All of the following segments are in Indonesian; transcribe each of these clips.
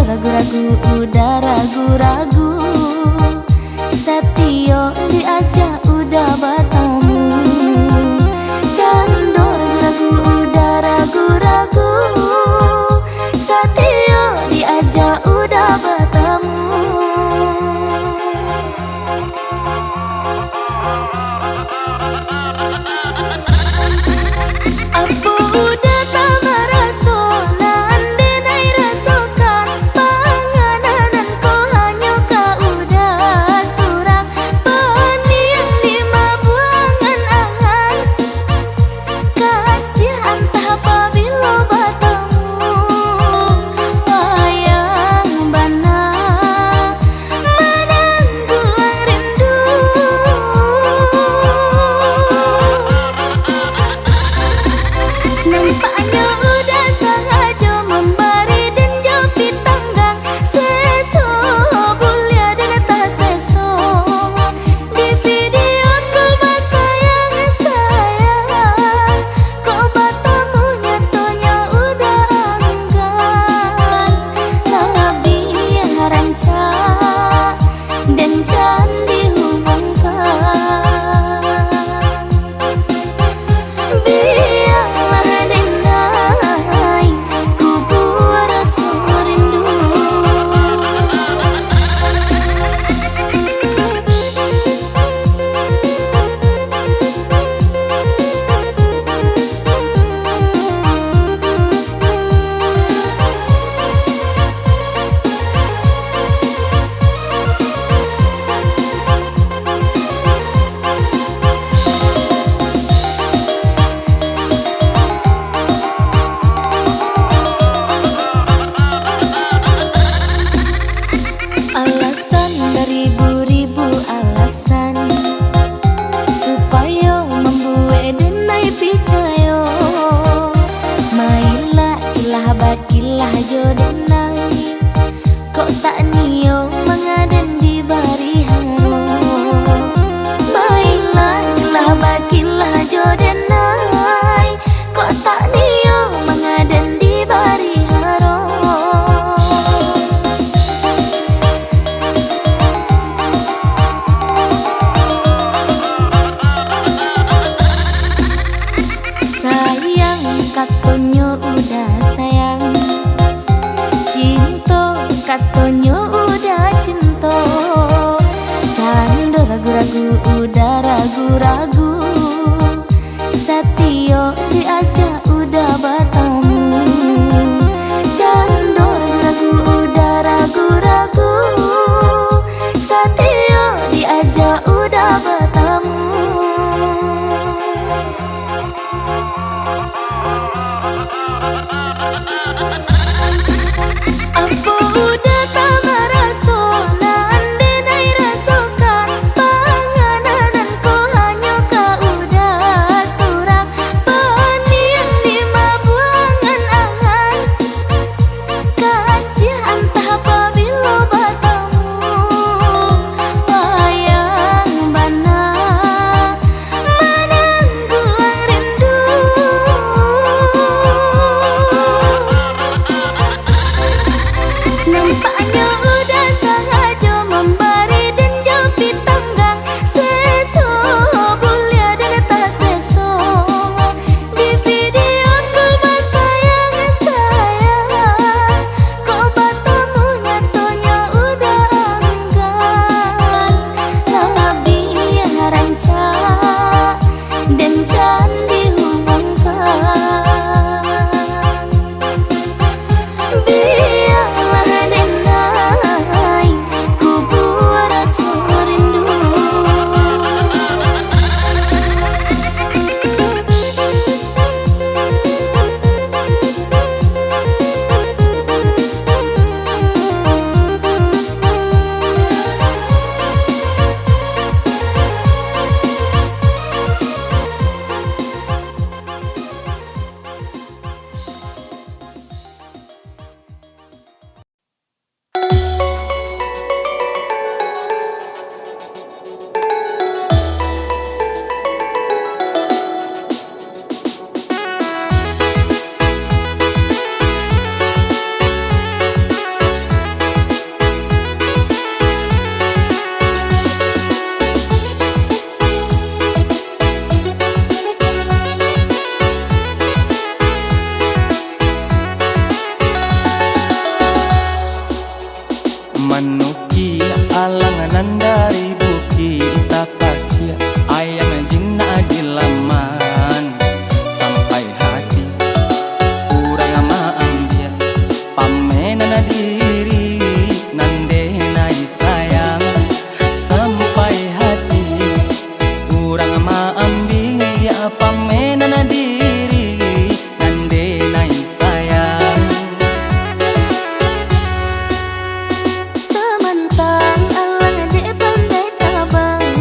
ragu-ragu, udah ragu-ragu. Setio diajak udah bertemu. Cando ragu-ragu, udah ragu-ragu. Setio diajak udah bertemu. Apa udah tak merasa nande nai rasakan panganan ko hanya kau udah surang pening di mabua Manukia alanganan dari buki tapakia ayam jinna di laman sampai hati kurang ama ambia pamenana diri nande nai sayang sampai hati kurang ama ambia pamenana diri nande nai sayang. Samantang alang de pandai tabang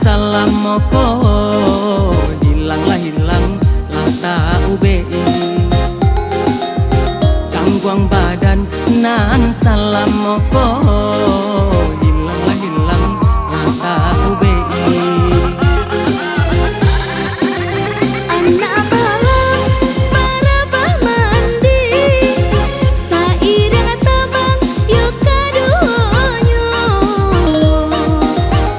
salam moko hilanglah tak UBI cangguang badan nan salam moko hilanglah tak UBI Anak balang barabah mandi sairang tabang yo kadonyo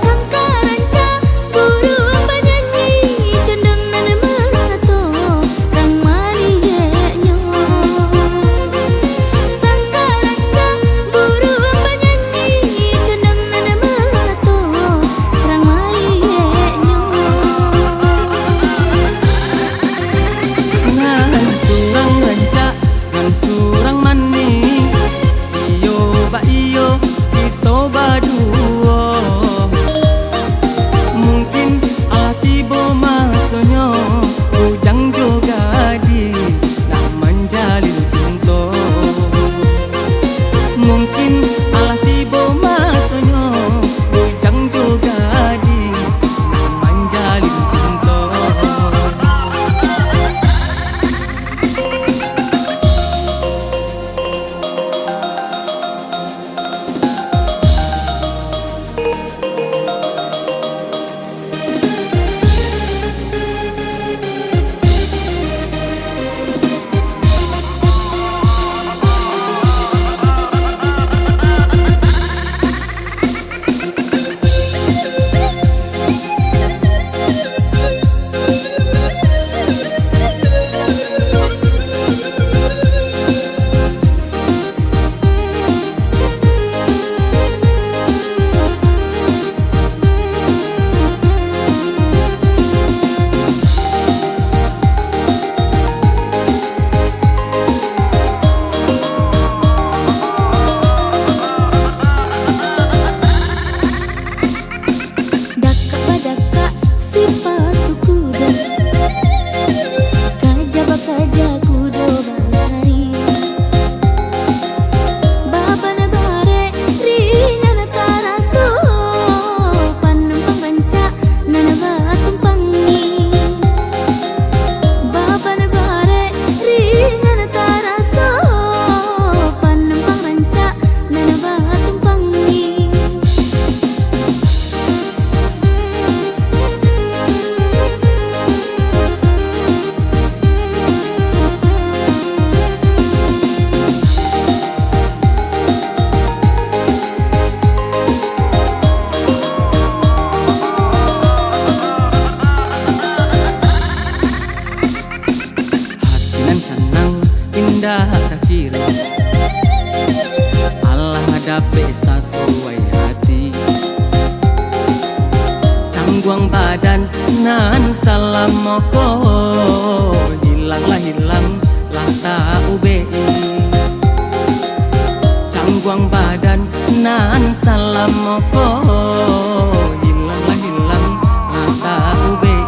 sangkaranca burung penyanyi condong nan melato rang malienyo sangkaranca burung penyanyi condong nan melato rang malienyo ngan surang ranca ngan surang mani iyo ba iyo kita baduo mungkin atibo masonyo ujang juga di nak menjalin cinta mungkin atibo masonyo ujang juga di nak menjalin cinta Daka sifatu kuda kaja kudo balari baba negare ringan taraso panumpang ranca nana batumpangi baba negare ringan taraso panumpang ranca nana batumpangi hatinan senang indah tak kira Allah hadapi sesuai hati cangguang badan nan salam moko hilanglah tak UBI cangguang badan nan salam moko hilanglah tak UBI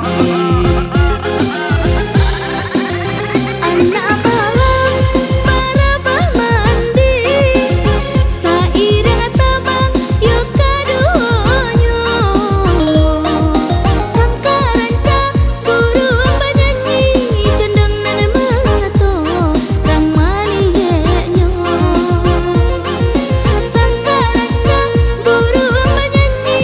Anak balang barabah mandi sairang tabang yo kadonyo sangkaranca burung penyanyi condong nan melato rang malienyo sangkaranca burung penyanyi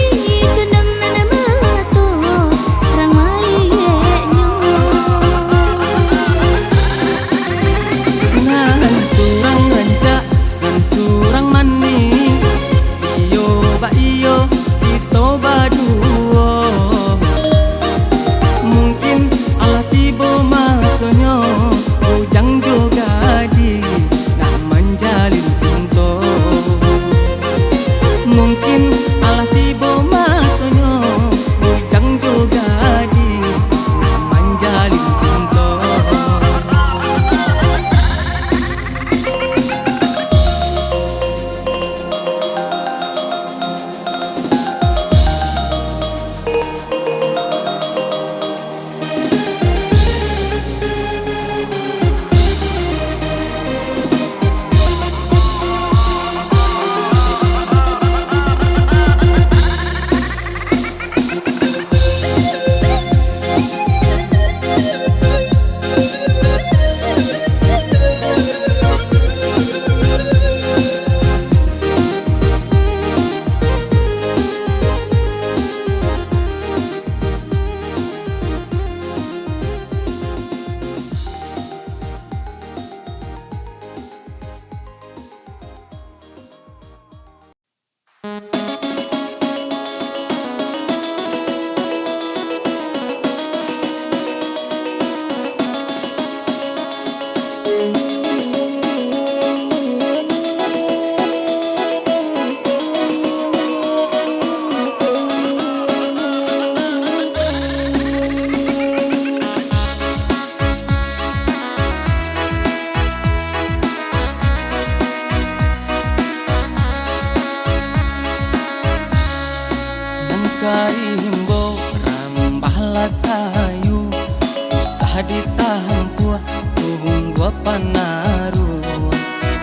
usah ditampua tuhung gua panaruan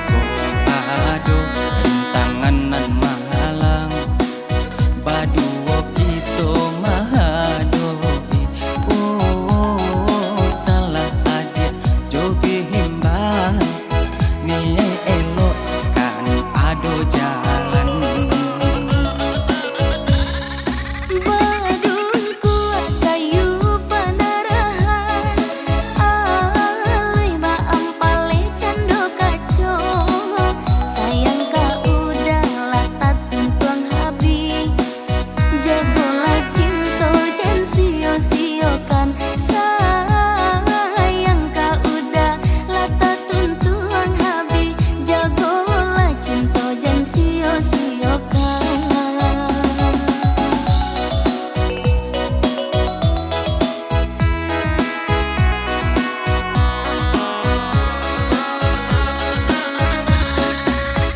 ko ado rintanganan mahalang baduo kito mahadoi salah adia jogi himbang niye elok kan ado jalan. Badungku kayu panarahan alih baam pale cando kaco sayang ka udah latat tuntuang habi jagolah cinta jan sio-siokan sayang ka udah latat tuntuang habi jagolah cinta jan sio-siokan.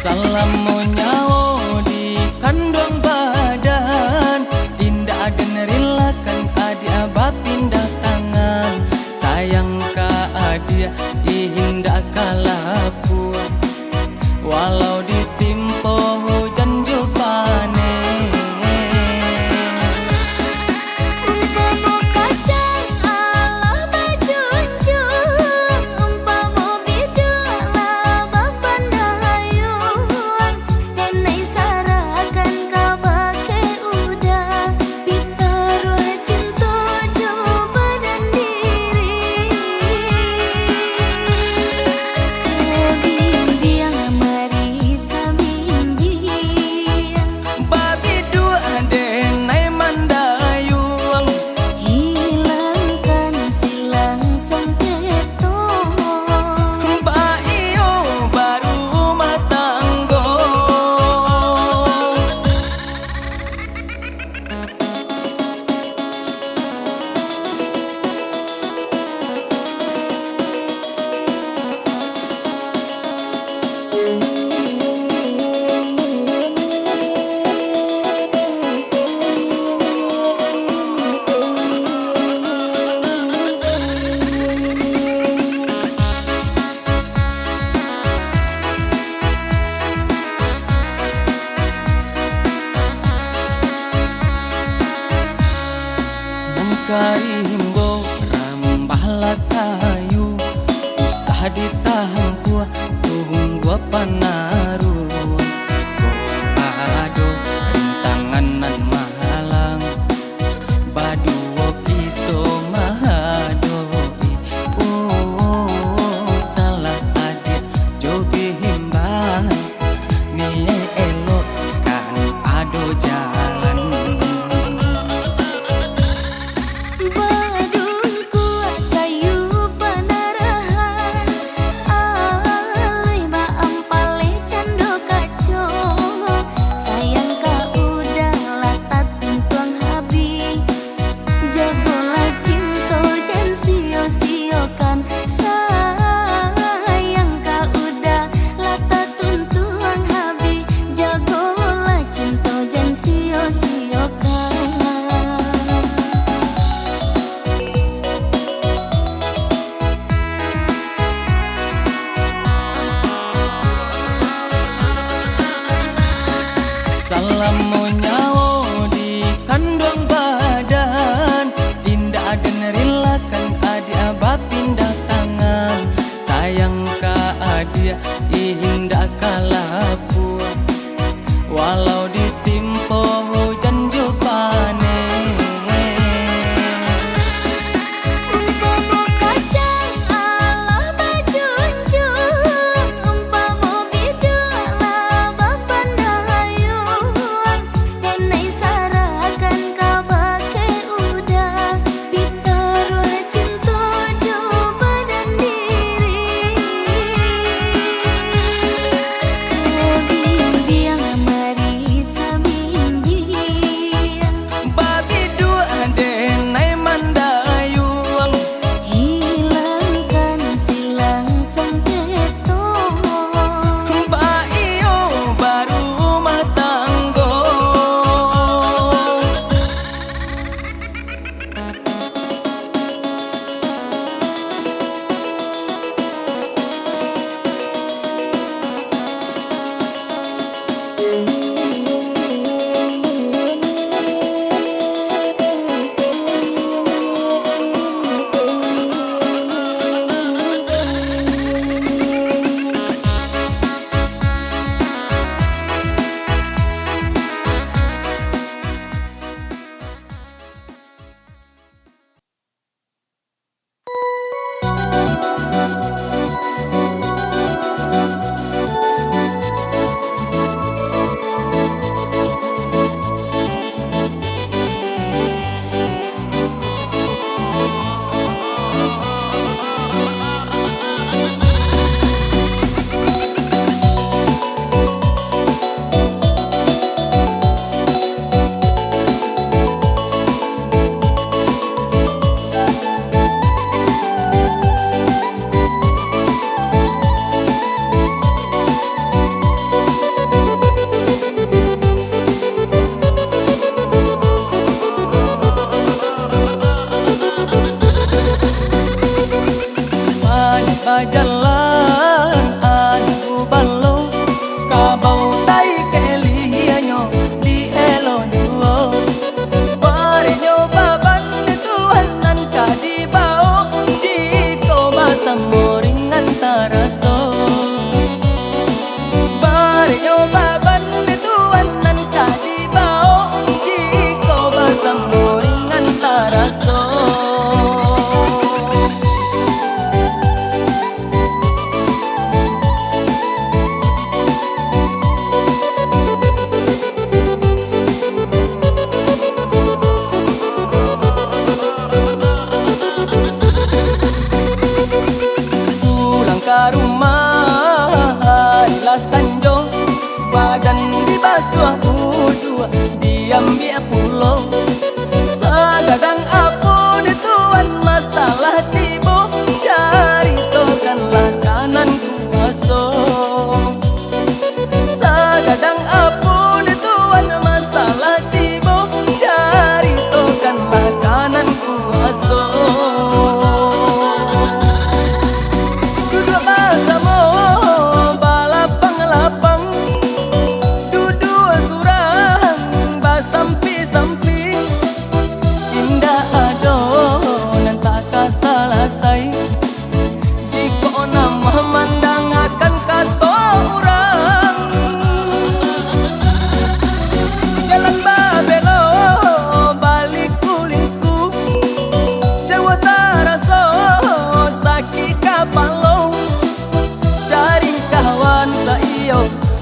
Salam mau nyawo di kandung badan tindak ada nerilakan adia aba pindah tangan sayang ka adia ihinda kalapu walau ditimpo hujan jupane. Umpama kacang Allah bajunjung umpama bidang laba pandayung denai sarakan ka bake udah pitaruh cinta coba dan diri sebimbiang mari samimbiang Babi dua denai mandayung hilangkan silang sengketo Mbak iyo baru rumah tanggo. Karimbo rambahlah kayu usah ditampua tuhung gua panaruan ko ado rintanganan mahalang baduo kito mahadoi salah adia jogi himbang niye elok kan ado jalan. Badungku kayu panarahan alih baam pale cando bajalan anu balo kabau tai kelianyo di elo duo pare nyoba ban Tuhan nan kadi bao jiko basa moringan taraso pare nyoba ban Tuhan nan kadi bao jiko basa moringan taraso. Ke rumah adalah sanjung badan dibasuh udua diambil pulau sagadang apa ni tuan masalah tibo caritokanlah kanan kuaso sagadang apa ni tuan masalah tibo caritokanlah kanan kuaso.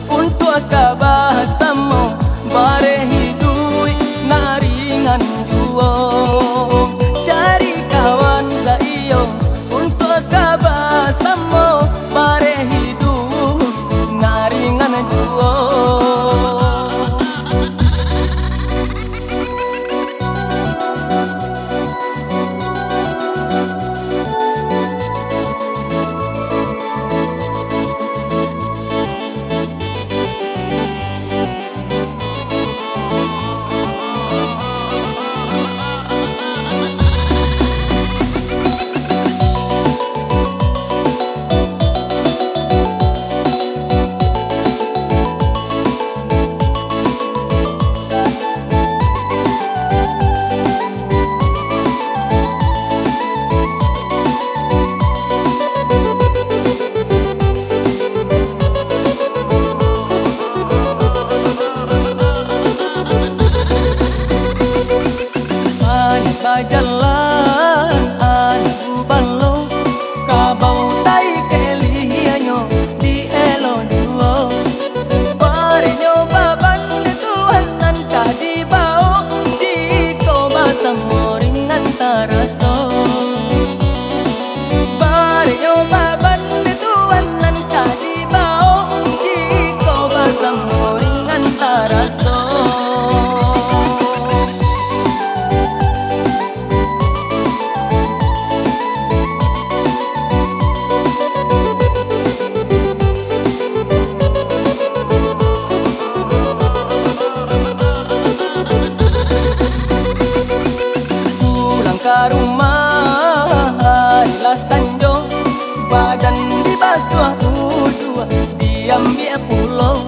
Untuk kabahasamo bare hidui naringan juo cari kawan sa iyo untuk kabahasamo bare hidui naringan juo. Bajalan anu balo kabau tai kelianyo di elo duo pare nyoba ban Tuhan nan kadi bao jiko basa moringan taraso pare nyoba ban Tuhan nan kadi bao jiko basa moringan taraso. Ke rumah adalah sanjung badan dibasuh udua diambil pulau